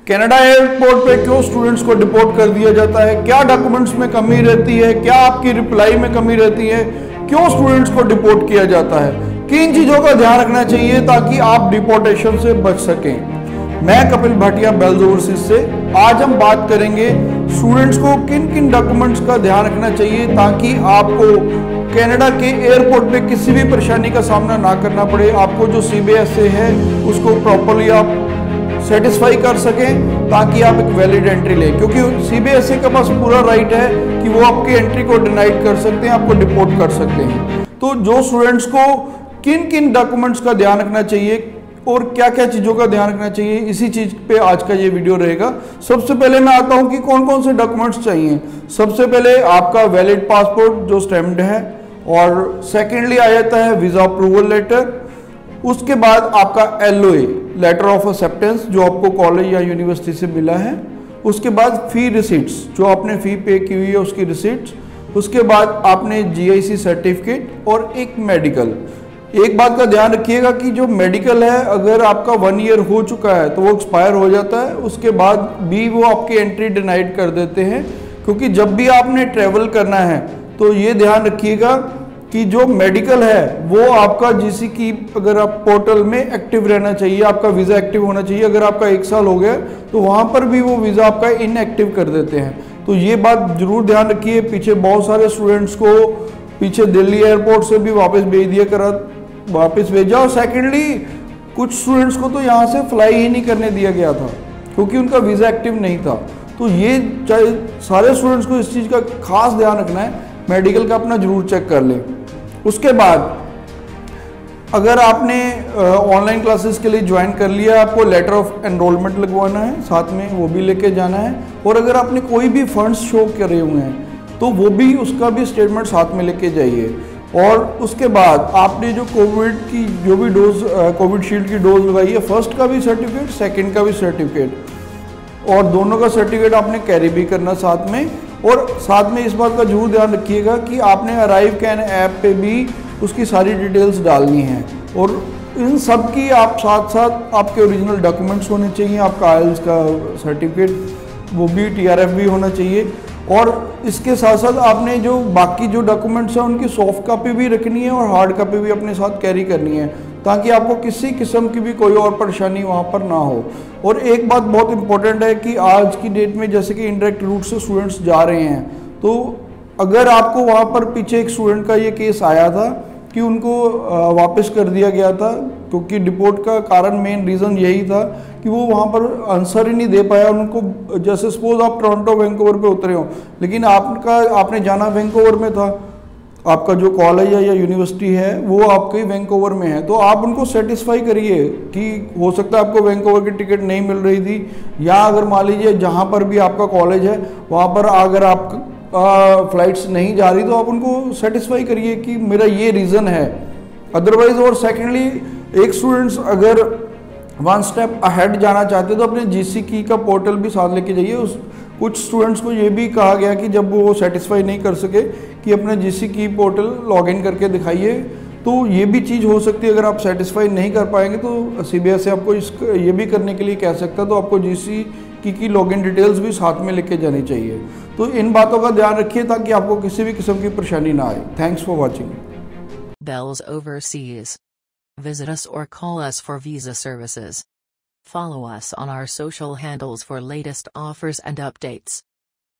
Canada airport पे क्यों students को डिपोर्ट कर दिया जाता है, क्या डॉक्यूमेंट्स में कमी रहती है, क्या आपकी रिप्लाई में कमी रहती है, क्यों स्टूडेंट्स को डिपोर्ट किया जाता है, किन चीजों का ध्यान रखना चाहिए ताकि आप डिपोर्टेशन से बच सकें। मैं कपिल भाटिया बेल्स ओवरसीज से। आज हम बात करेंगे स्टूडेंट्स को किन किन डॉक्यूमेंट्स का ध्यान रखना चाहिए ताकि आपको कनाडा के एयरपोर्ट पे किसी भी परेशानी का सामना ना करना पड़े। आपको जो CBSA है उसको प्रॉपरली आप सेटिस्फाई कर सकें ताकि आप एक वैलिड एंट्री लें, क्योंकि CBSA के पास पूरा राइट है कि वो आपकी एंट्री को डिनाइड कर सकते हैं, आपको डिपोर्ट कर सकते हैं। तो जो स्टूडेंट्स को किन किन डॉक्यूमेंट्स का ध्यान रखना चाहिए और क्या क्या चीज़ों का ध्यान रखना चाहिए, इसी चीज़ पे आज का ये वीडियो रहेगा। सबसे पहले मैं आता हूँ कि कौन कौन से डॉक्यूमेंट्स चाहिए। सबसे पहले आपका वैलिड पासपोर्ट जो स्टैम्प्ड है, और सेकेंडली आ जाता है वीज़ा अप्रूवल लेटर। उसके बाद आपका LOA लेटर ऑफ एक्सेप्टेंस जो आपको कॉलेज या यूनिवर्सिटी से मिला है। उसके बाद फी रिसीट्स जो आपने फ़ी पे की हुई है उसकी रिसीट्स। उसके बाद आपने GIC सर्टिफिकेट और एक मेडिकल। एक बात का ध्यान रखिएगा कि जो मेडिकल है अगर आपका 1 ईयर हो चुका है तो वो एक्सपायर हो जाता है, उसके बाद भी वो आपकी एंट्री डिनाइड कर देते हैं। क्योंकि जब भी आपने ट्रेवल करना है तो ये ध्यान रखिएगा कि जो मेडिकल है वो आपका GC की अगर आप पोर्टल में एक्टिव रहना चाहिए, आपका वीज़ा एक्टिव होना चाहिए। अगर आपका 1 साल हो गया तो वहाँ पर भी वो वीज़ा आपका इनएक्टिव कर देते हैं। तो ये बात जरूर ध्यान रखिए। पीछे बहुत सारे स्टूडेंट्स को पीछे दिल्ली एयरपोर्ट से भी वापस भेजा, और सेकेंडली कुछ स्टूडेंट्स को तो यहाँ से फ्लाई ही नहीं करने दिया गया था क्योंकि उनका वीज़ा एक्टिव नहीं था। तो ये सारे स्टूडेंट्स को इस चीज़ का खास ध्यान रखना है, मेडिकल का अपना जरूर चेक कर लें। उसके बाद अगर आपने ऑनलाइन क्लासेस के लिए ज्वाइन कर लिया, आपको लेटर ऑफ एनरोलमेंट लगवाना है, साथ में वो भी लेके जाना है। और अगर आपने कोई भी फंड्स शो करे हुए हैं तो वो भी उसका भी स्टेटमेंट साथ में लेके जाइए। और उसके बाद आपने जो कोविड की जो भी डोज कोविशील्ड की डोज लगाई है, फर्स्ट का भी सर्टिफिकेट, सेकेंड का भी सर्टिफिकेट, और दोनों का सर्टिफिकेट आपने कैरी भी करना साथ में। और साथ में इस बात का जरूर ध्यान रखिएगा कि आपने अराइव कैन ऐप पे भी उसकी सारी डिटेल्स डालनी है। और इन सब की आप साथ साथ आपके ओरिजिनल डॉक्यूमेंट्स होने चाहिए, आपका IELTS का सर्टिफिकेट वो भी TRF भी होना चाहिए। और इसके साथ साथ आपने जो बाकी जो डॉक्यूमेंट्स हैं उनकी सॉफ्ट कॉपी भी रखनी है और हार्ड कॉपी भी अपने साथ कैरी करनी है ताकि आपको किसी किस्म की भी कोई और परेशानी वहाँ पर ना हो। और एक बात बहुत इंपॉर्टेंट है कि आज की डेट में जैसे कि इनडायरेक्ट रूट से स्टूडेंट्स जा रहे हैं, तो अगर आपको वहाँ पर पीछे एक स्टूडेंट का ये केस आया था कि उनको वापस कर दिया गया था क्योंकि डिपोर्ट का कारण मेन रीज़न यही था कि वो वहाँ पर आंसर ही नहीं दे पाया उनको। जैसे सपोज आप टोरंटो वैंकूवर पे उतरे हो लेकिन आपने जाना वैंकूवर में था, आपका जो कॉलेज है या यूनिवर्सिटी है वो आपके वैंकूवर में है, तो आप उनको सेटिस्फाई करिए कि हो सकता है आपको वैंकूवर की टिकट नहीं मिल रही थी, या अगर मान लीजिए जहाँ पर भी आपका कॉलेज है वहाँ पर अगर आप फ्लाइट्स नहीं जा रही तो आप उनको सेटिस्फाई करिए कि मेरा ये रीज़न है अदरवाइज। और सेकेंडली एक स्टूडेंट्स अगर 1 स्टेप अहेड जाना चाहते तो अपने GC की का पोर्टल भी साथ लेके जाइए। कुछ स्टूडेंट्स को ये भी कहा गया कि जब वो सेटिस्फाई नहीं कर सके कि अपने GC की पोर्टल लॉगिन करके दिखाइए, तो ये भी चीज़ हो सकती है। अगर आप सेटिस्फाई नहीं कर पाएंगे तो CBSA आपको ये भी करने के लिए कह सकता है, तो आपको GC की लॉगिन डिटेल्स भी साथ में लेके जानी चाहिए। तो इन बातों का ध्यान रखिए ताकि आपको किसी भी किस्म की परेशानी ना आए। Thanks for watching. Bells Overseas. Visit us or call us for visa services. Follow us on our social handles for latest offers and updates.